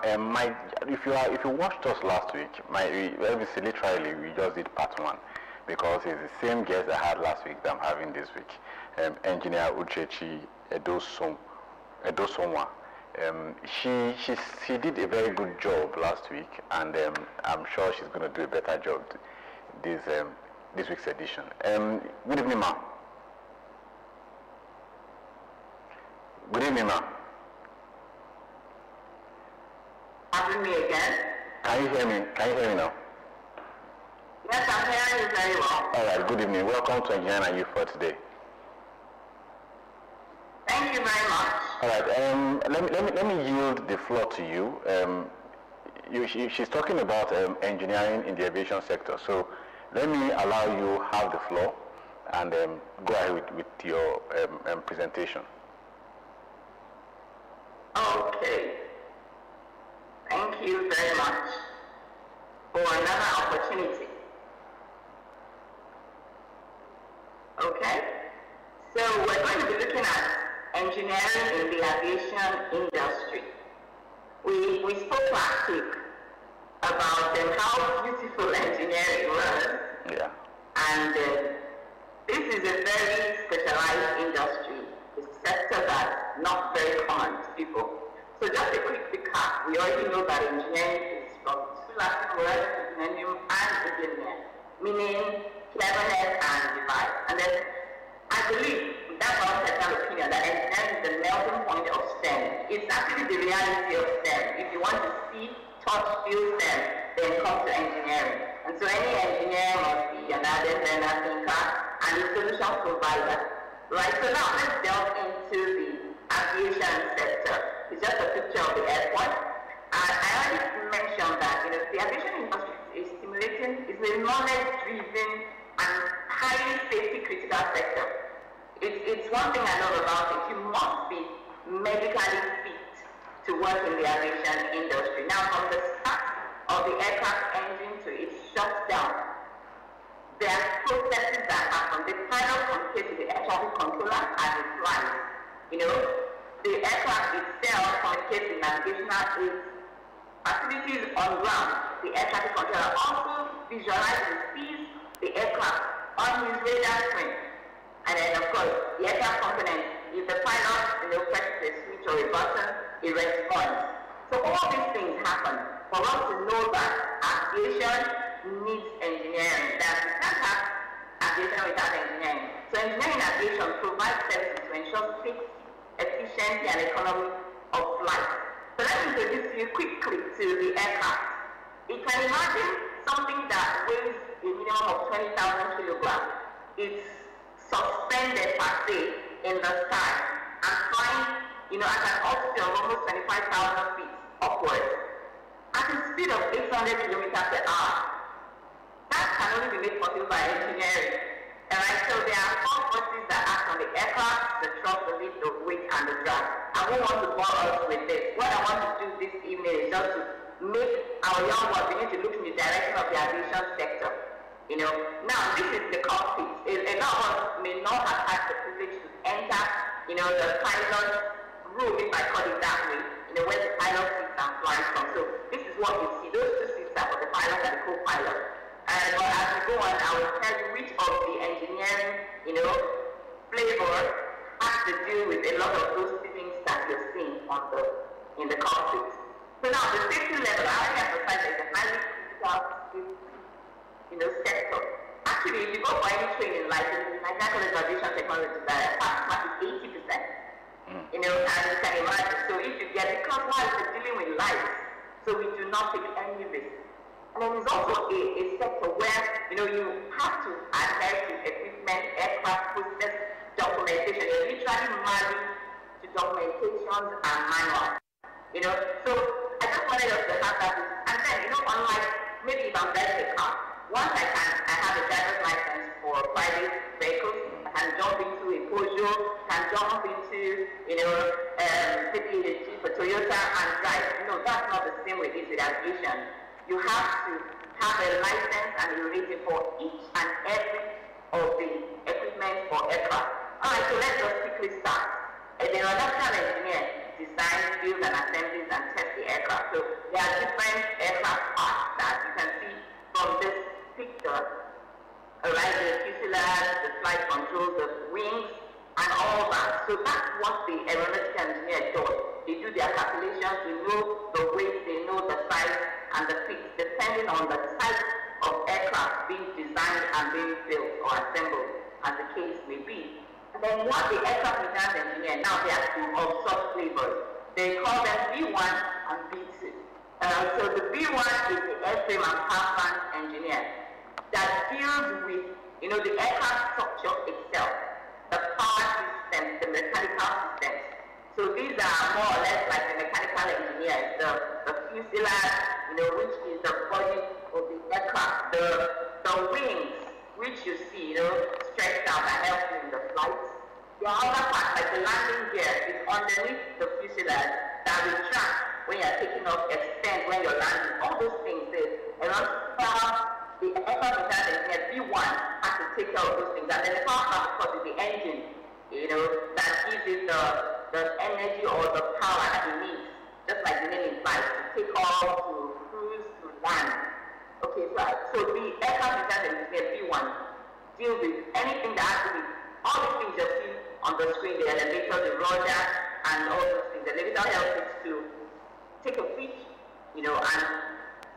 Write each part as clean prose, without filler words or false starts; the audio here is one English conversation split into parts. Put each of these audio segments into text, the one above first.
if you watched us last week, literally we just did part 1 because it's the same guest I had last week that I'm having this week, Engineer Uchechi Edosonwa. She did a very good job last week, and I'm sure she's going to do a better job this week's edition. Good evening, ma'am. Good evening, ma'am. Having me again? Can you hear me? Can you hear me now? Yes, I'm hearing you very well. All right. Good evening. Welcome to Engineering and You for today. Thank you very much. All right. Let me yield the floor to you. She's talking about engineering in the aviation sector. So let me allow you have the floor and go ahead with your presentation. Okay. Thank you very much for another opportunity. Okay. So we're going to be looking at engineering in the aviation industry. We spoke last week about how beautiful engineering was. Yeah. And this is a very specialized industry. It's a sector that's not very common to people. So just a quick recap. We already know that engineering is from two Latin words, ingenium and ingenier, meaning cleverness and device. And then I believe, that's our personal opinion, that engineering is the melting point of STEM. It's actually the reality of STEM. If you want to see, touch, feel STEM, then come to engineering. And so any engineer must be an ardent learner, thinker, and a solution provider. Right, so now let's delve into the aviation sector. It's just a picture of the airport. And I already mentioned that the aviation industry is a knowledge-driven and highly safety-critical sector. It's one thing I know about it. You must be medically fit to work in the aviation industry. Now, from the start of the aircraft engine to its shutdown, there are processes that happen. The pilot communicates with the air traffic controller as it flies. The aircraft itself communicates with navigational aids. Facilities on ground, the air traffic controller also visualizes and sees the aircraft on his radar screen. And then, of course, the aircraft component, if the pilot presses a switch or a button, it responds. So all these things happen for us to know that aviation needs engineering. That we can't have aviation without engineering. So engineering aviation provides services to ensure safety, efficiency, and economy of flight. So let me introduce you quickly to the aircraft. You can imagine something that weighs a minimum of 20,000 kilograms. It's suspended per se in the sky and flying, at an altitude of almost 25,000 feet upwards at a speed of 800 kilometers per hour. That can only be made possible by engineering. Alright, so there are 4 forces that act on the aircraft: the thrust, the lift, the weight, and the drag. I won't want to bore us with this. What I want to do this evening is just to make our young ones begin to look in the direction of the aviation sector. Now this is the cockpit. A lot of us may not have had the privilege to enter, the pilot room, if I call it that way, where the pilot sits and flies from. So this is what you see. Those 2 seats are for the pilot and the co-pilot. But as we go on, I will tell you which of the engineering, flavor has to do with a lot of those things that you're seeing in the cockpit. So now the safety level, I already emphasized, is a highly critical safety, sector. Actually, if you go for any training, like in Nigerian College of Aviation Technology, that pass mark is 80%. And you can imagine. So if you get it, because while we're dealing with life, so we do not take any risk. And then there's also a sector where you have to adhere to equipment, aircraft process, documentation. You're literally married to documentations and manuals. So I just wanted us to have that. And then, unlike maybe if I'm driving a car, once I have a driver's license for private vehicles, I can jump into a Peugeot, can jump into, maybe a Jeep, a Toyota and drive. That's not the same way it is with aviation. You have to have a license and a rating for each and every of the equipment for aircraft. Alright, so let's just quickly start. As an aeronautical engineer, design, build, and assemblies and test the aircraft. So there are different aircraft parts that you can see from this picture. Alright, the fuselage, the flight controls, the wings, and all that. So that's what the aeronautical engineer does. They do their calculations, they know the weight, they know the size and the pitch, depending on the type of aircraft being designed and being built or assembled, as the case may be. And then what the aircraft maintenance engineer, now there are two of such flavors. They call them B1 and B2. So the B1 is the airframe and power plant engineer that deals with, the aircraft structure itself, the power systems, the mechanical systems. So these are more or less like the mechanical engineers, the fuselage, which is the body of the aircraft, the wings, which you see, stretched out and help you in the flight. The other part, like the landing gear, is underneath the fuselage that retracts when you're taking off, extend when you're landing. All those things, the aircraft maintenance engineer, B1, has to take care of those things. And then the power plant, of course, is the engine, that gives it the energy or the power that it needs, just like the name implies, to take off, to cruise, to land. Okay, so the aircraft maintenance engineer, B1, deals with anything that has to be, all these things you see on the screen, the elevator, the rudder, and all those things. The elevator helps it to take a pitch, and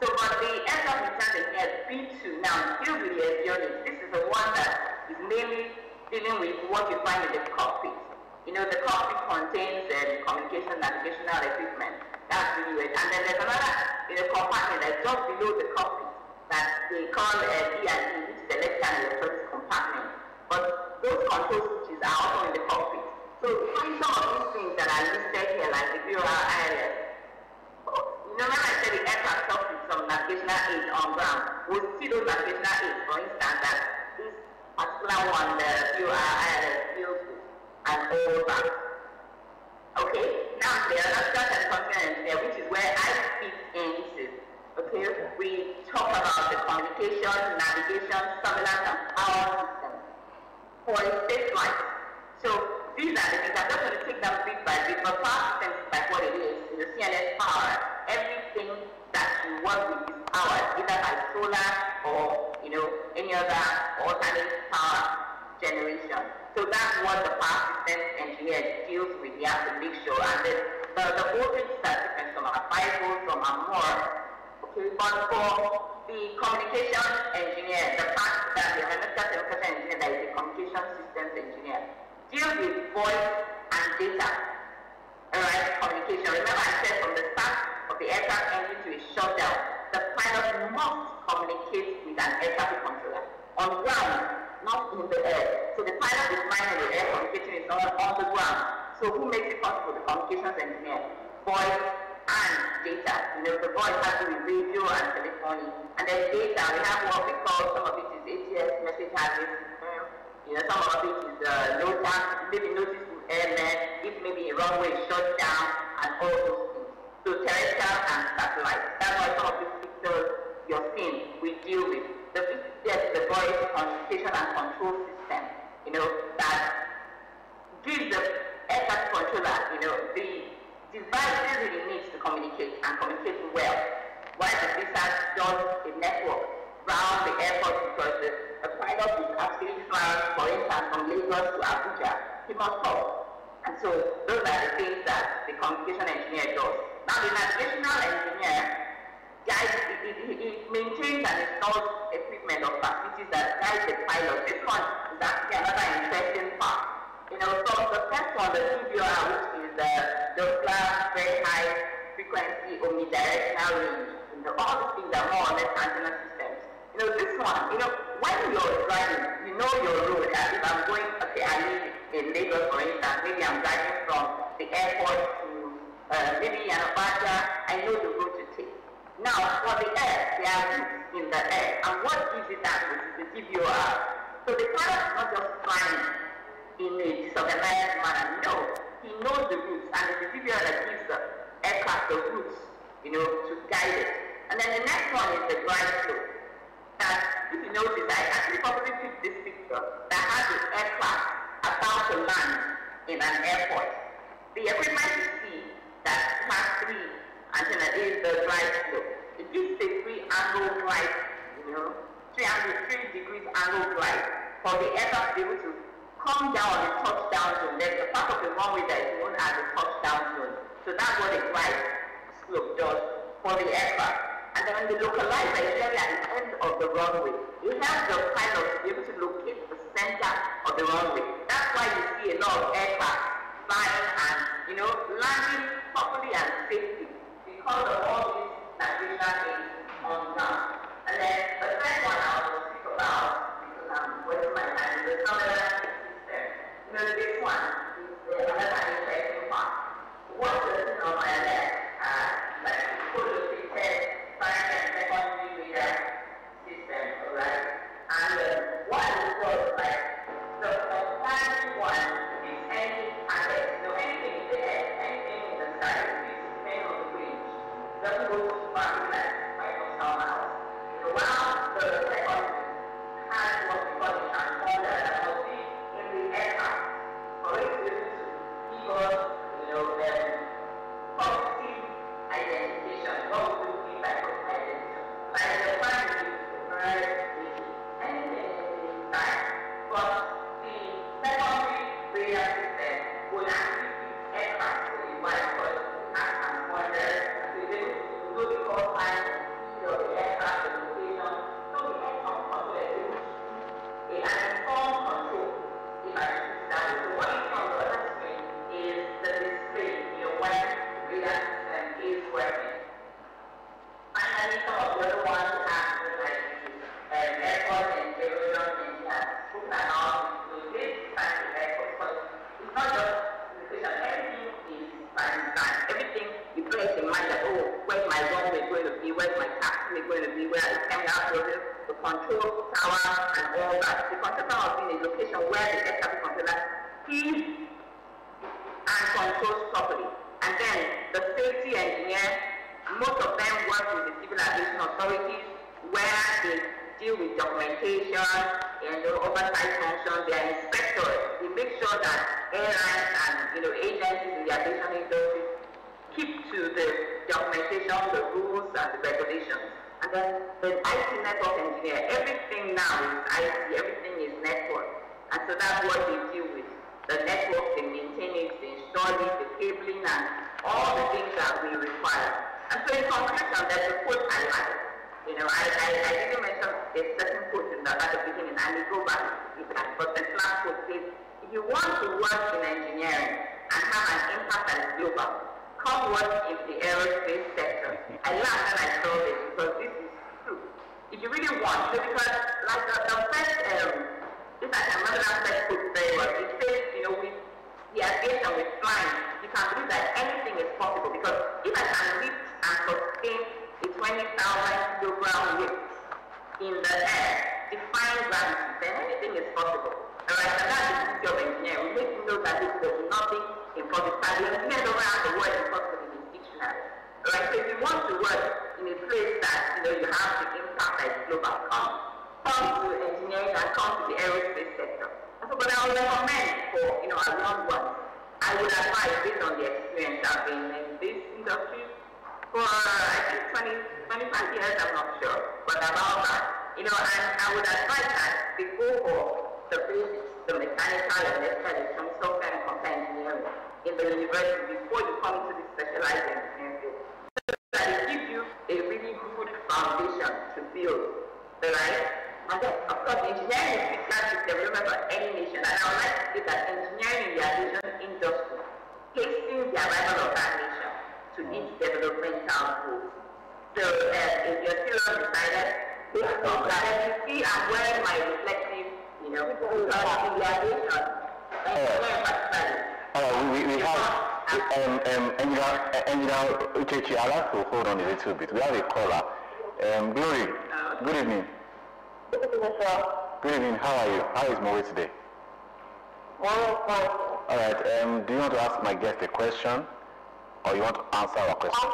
so, but the aircraft maintenance engineer, B2, now deals with the avionics. This is the one that is mainly dealing with what you find in the cockpit. The cockpit contains communication, navigational equipment. That's really it. And then there's another compartment that's just below the cockpit that they call E&E, which is the electrical and electronics compartment. But those control switches are also in the cockpit. So find some of these things that are listed here, like the BOR ILS. Remember I said the aircraft comes with some navigational aids on ground. We'll see those navigational aids, for instance, that this particular one, the BOR ILS deals with, and all that. Okay, now the aeronautical telecommunication engineer, which is where I fit into. Okay, we talk about the communication, navigation, surveillance, and power systems for a space flight. So these are the things. I'm just going to take them bit by bit, but power systems is like what it is. The CNS power, everything that you work with is powered, either by solar or any other alternate power generation. So that's what the power systems engineer deals with. He has to make sure, and then the voltage are different. Some are 5 volts, some are more. Okay, but for the communication engineer, the part that the aeronautical telecommunication engineer, that is the communication systems engineer, deals with voice and data. Alright, communication. Remember I said from the start of the aircraft engine to a shutdown, the pilot must communicate with an air traffic controller on ground, not in the air. So the pilot is flying in the air, communicating with someone on the ground. So who makes it possible? The communications engineer. Voice and data. The voice has to be radio and telephony. And then data, we have what we call, some of it is ATS, message handling system. Some of it is NOTAM, maybe notice to airmen, if maybe a runway is shut down, and all those things. So terrestrial and satellite. That's why some of these pictures you're seeing, we deal with. The voice communication and control system, that gives the air traffic controller, the devices it needs to communicate and communicate well. While the research does a network around the airport, because the pilot is actually flying, for instance, from Lagos to Abuja, he must stop. And so those are the things that the communication engineer does. Now the navigational engineer, he maintains and installs equipment or facilities that guide the pilot. This one is actually another interesting part. So the first one, the TBR, which is the very high frequency omnidirectional range. All these things are more or less antenna systems. This one, when you're driving, your road. If I'm going, okay, I live in Lagos, for instance, maybe I'm driving from the airport to maybe Abeokuta, I know the route to take. Now, for the air, there are routes in the air, and what gives it that, which is the TBOR. So the pilot is not just flying in a disorganized manner. No, he knows the routes, and it's the TBOR that gives the aircraft the routes, to guide it. And then the next one is the glide slope. That, if you notice, I actually probably picked this picture that has the aircraft about to land in an airport. The equipment you see that class 3 antenna is the glide slope. It gives a 3-angle glide, 3 degrees angle glide for the aircraft to be able to come down the touchdown zone. There's a part of the runway that is known as the touchdown zone. So that's what a glide slope does for the aircraft. And then the localizer is really at the end of the runway. It helps the pilot to be able to locate the center of the runway. That's why you see a lot of aircraft flying and landing properly and safely because of all these navigation aids on ground. And then the third one I will speak about, because I'm wasting my time, is the camera system. This one is another interesting part. What is on my left, like co-located primary and secondary radar system, alright? And what is called like the primary one is any target. Anything in the air, anything in the sky, is depending on the range. Doesn't go too far, like 5 miles. While the second has what we call a transponder that will be in the aircraft for it to be able to give us, positive identification. What would we mean by positive identification? Like the one is the first anything in the sky, but the secondary radar system would actually be aircraft for the white because it has transponders and to be able to know the call time, the speed of the aircraft, the location. So the aircraft control is an informed control, if I should use that. So what you see on the other screen is the display, when the radar system is working. Finally, some of the other ones we have like airport and aviation engineers spoken about this fancy airport, because it's not just location, everything is fancy. Everything you place in mind that, where's my runway going to be, where's my taxi going to be, where are the terminal buildings, the control tower and all that. The control tower will be in a location where the air traffic controller sees and controls properly. And then the safety engineer, most of them work with the civil aviation authorities where they deal with documentation and the oversight functions. They are inspectors. They make sure that airlines and agencies in the aviation industry keep to the documentation, the rules and the regulations. And then the IT network engineer, everything now is IT, everything is network. And so that's what they deal with. The network, they maintain it, they install it, the cabling, and all the things that we require. And so in conclusion, there's a quote I like. I didn't mention a certain quote at the beginning, and we go back to that, but the last quote says, if you want to work in engineering and have an impact that is global, come work in the aerospace sector. I laughed when I saw this because this is true. If you really want, because like the first, if I can remember that first quote very well, it says, with the aviation, with flying, you can believe that anything is possible, because if I can lift and sustain a 20,000 kilogram weight in the air, defying gravity, then anything is possible. Alright, and that's the beauty of engineering. We make you know that there's nothing impossible. The engineers don't have the word impossible in the dictionary. Alright, so if you want to work in a place that you have the impact that is global, come to engineering and come to the aerospace sector. And so, but I would recommend for our young ones, I would advise based on the experience I've been in this industry for I think 25 years, I'm not sure, but about that. And I would advise that they go for the basics, the mechanical and electrical electronics, software and computer engineering in the university before you come into the specialized engineering field. So that it gives you a really good foundation to build, right? And then, of course, engineering is critical to development of any nation, and I would like to say that engineering in the aviation industry hastens the arrival of that nation to its developmental goals. So, if you're still undecided, based on that, as you see, I'm wearing my reflective, because in the aviation, we have engineer Uchechi. I'll have to hold on a little bit. We have a caller. Glory, good evening. Good evening, how are you? How is Moe today? Alright, do you want to ask my guest a question? Or you want to answer our question?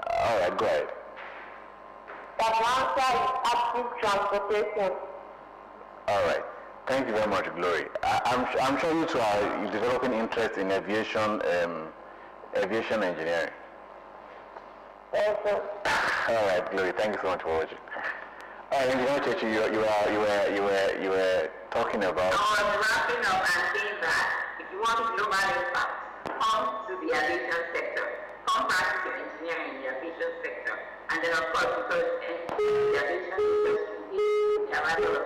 Alright, go ahead. The answer is active transportation. Alright. Thank you very much, Glory. I'm sure you two are developing interest in aviation engineering. Yes, sir. All right, Glory. Thank you so much for watching. All right, Engineer Chechi, you were talking about. I was wrapping up and saying that if you want global impact, come to the aviation sector. Come practice your engineering in the aviation sector. And then of course, because the aviation industry is the arrival of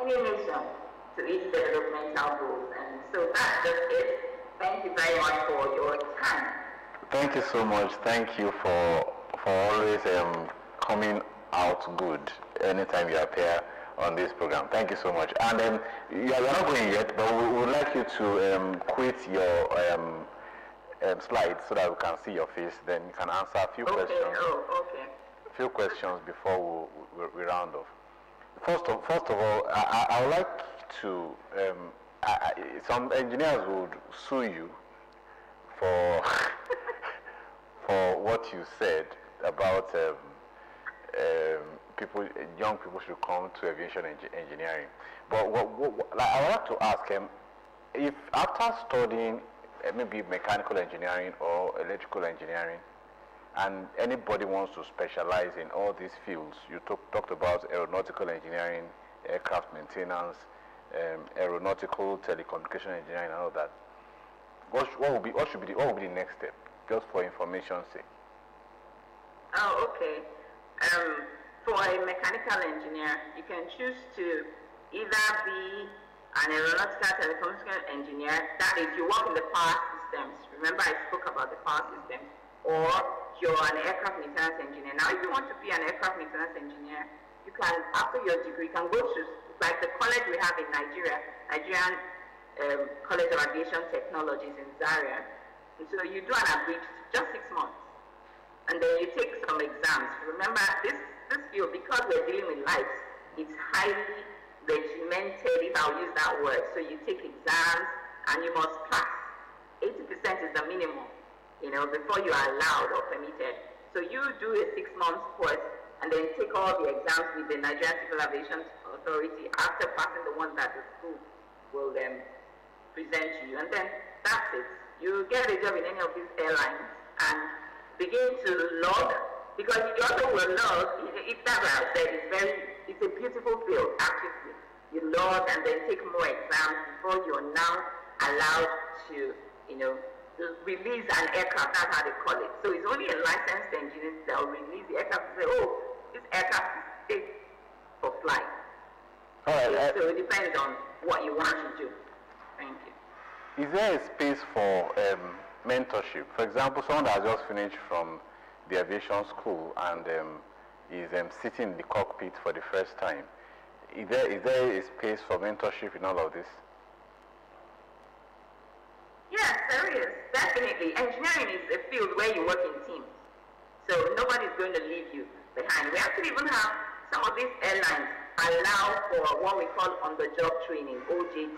any nation to its developmental goals. And so that's just it. Thank you very much for your time. Thank you so much. Thank you for always coming out good anytime you appear on this program. Thank you so much. And you are not going yet, but we would like you to quit your slides so that we can see your face. Then you can answer a few questions. Okay. A few questions before we round off. First of all, I would like to. Some engineers would sue you for for what you said about young people should come to aviation engineering. But I would like to ask him, if after studying maybe mechanical engineering or electrical engineering, and anybody wants to specialize in all these fields, you talked about aeronautical engineering, aircraft maintenance, aeronautical telecommunication engineering, and all that. What would be the next step, just for information's sake? Oh, okay. For a mechanical engineer, you can choose to either be an aeronautical telecommunication engineer, that is, you work in the power systems. Remember, I spoke about the power systems. Or you're an aircraft maintenance engineer. Now, if you want to be an aircraft maintenance engineer, you can, after your degree, you can go to, like the college we have in Nigeria, Nigerian College of Aviation Technologies in Zaria. And so you do an abridged, just 6 months. And then you take some exams. Remember, this field, because we're dealing with lives, it's highly regimented, if I'll use that word. So you take exams and you must pass. 80% is the minimum, before you are allowed or permitted. So you do a 6 month course and then take all the exams with the Nigerian Civil Aviation Authority after passing the one that the school will then present to you. And then that's it. You get a job in any of these airlines and begin to log, because you also will log, it's that what I said, it's a beautiful field, actually. You log and then take more exams before you're now allowed to, release an aircraft. That's how they call it. So it's only a licensed engineer that will release the aircraft and say, oh, this aircraft is safe for flight. All right. So it depends on what you want to do. Thank you. Is there a space for mentorship? For example, someone that has just finished from the aviation school and is sitting in the cockpit for the first time. Is there a space for mentorship in all of this? Yes, there is. Definitely. Engineering is a field where you work in teams. So nobody's going to leave you behind. We actually even have some of these airlines allow for what we call on-the-job training, OGT.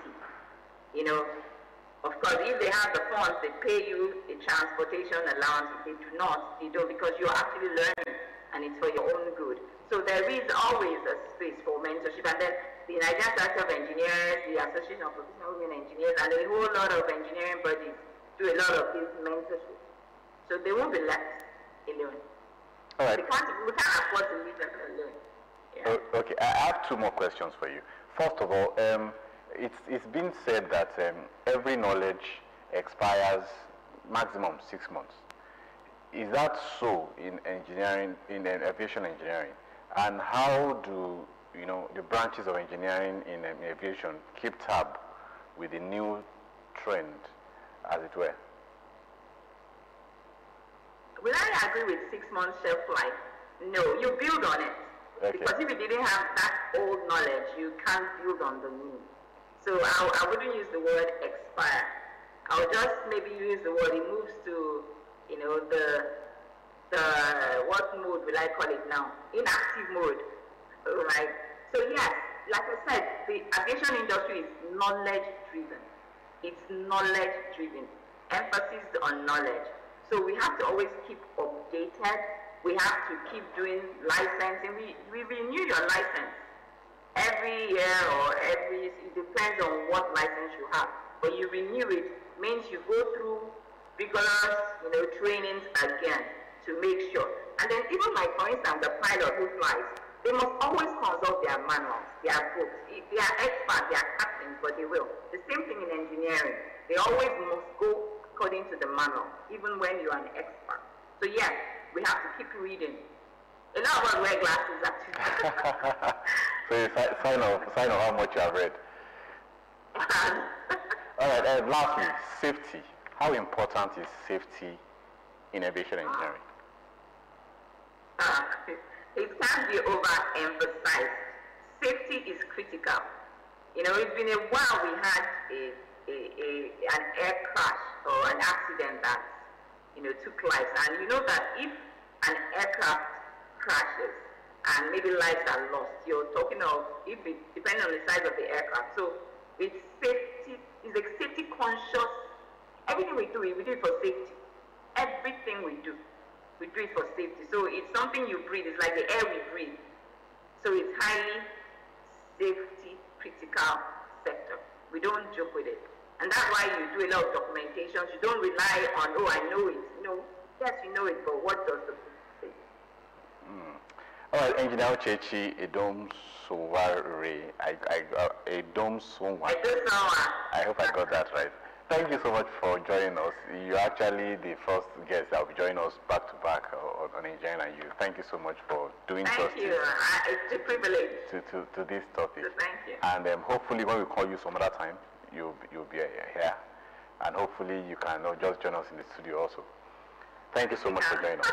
Of course, if they have the funds, they pay you the transportation allowance. If they do not, they don't, because you're actually learning and it's for your own good. So there is always a space for mentorship. And then the Nigerian Society of Engineers, the Association of Professional Women Engineers, and a whole lot of engineering bodies do a lot of this mentorship. So they won't be left alone. All right. We can't afford to leave them alone. Yeah. Okay, I have 2 more questions for you. First of all, it's been said that every knowledge expires maximum 6 months. Is that so in engineering, in aviation engineering? And how do the branches of engineering in aviation keep tab with the new trend, as it were? Will I agree with 6 months shelf life? No, you build on it. Okay. Because if you didn't have that old knowledge, you can't build on the new. So I wouldn't use the word expire. I'll just maybe use the word, it moves to, the what mode will I call it now? Inactive mode, right? So yes, like I said, the aviation industry is knowledge-driven. It's knowledge-driven, emphasis on knowledge. So we have to always keep updated. We have to keep doing licensing. We renew your license every year or it depends on what license you have. But you renew it means you go through rigorous, trainings again to make sure. And then even like, for instance, the pilot who flies, they must always consult their manuals, their books. They are experts, they are captains, but they will. The same thing in engineering. They always must go according to the manual, even when you are an expert. So yes, we have to keep reading. A lot of us wear glasses actually. So it's sign of how much you have read. All right, lastly, safety. How important is safety in aviation engineering? It can't be overemphasized. Safety is critical. It's been a while we had an air crash or an accident that, took lives. And you know that if an aircraft crashes and maybe lives are lost, you're talking of, depending on the size of the aircraft. So it's safety, it's like safety conscious. Everything we do it for safety. Everything we do it for safety. So it's something you breathe. It's like the air we breathe. So it's highly safety critical sector. We don't joke with it. And that's why you do a lot of documentations. You don't rely on, oh, I know it. Yes, you know it, but what does the book say? All right, Engineer Chechi, Edom Soware, Edom Sonwa. I hope I got that right. Thank you so much for joining us. You're actually the first guest that will be joining us back to back on Engineering and You. Thank you so much for doing justice. Thank you. It's a privilege. To this topic. So thank you. And hopefully when we call you some other time, you'll be here. And hopefully you can just join us in the studio also. Thank you so much for joining us.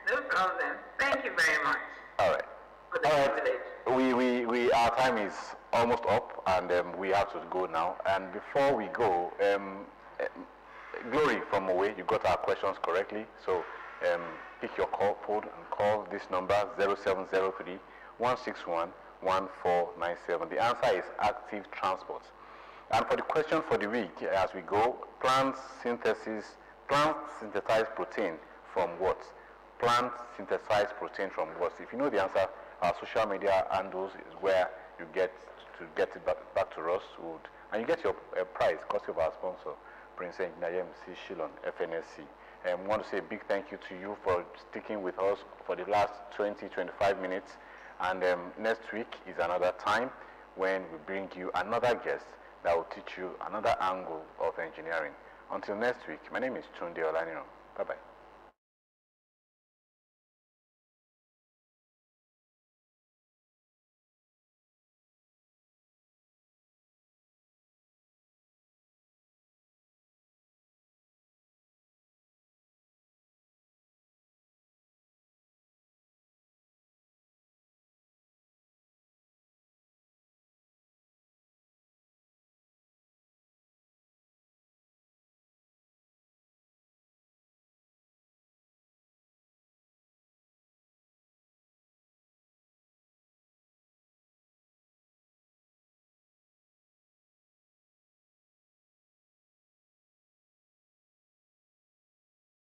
No problem. Thank you very much. All right. For the privilege. Our time is almost up, and we have to go now. And before we go, Glory from Owe, you got our questions correctly. So pick your phone and call this number 0703 161 1497. The answer is active transport. And for the question for the week, as we go, plant synthesized protein from what? Plant synthesized protein from what? If you know the answer, our social media handles is where you get it back to us. And you get your prize, courtesy of our sponsor, Prince Nayem C. Shillon, FNSC. And we want to say a big thank you to you for sticking with us for the last 20-25 minutes. And next week is another time when we bring you another guest that will teach you another angle of engineering. Until next week, my name is Tunde Olaniro. Bye-bye.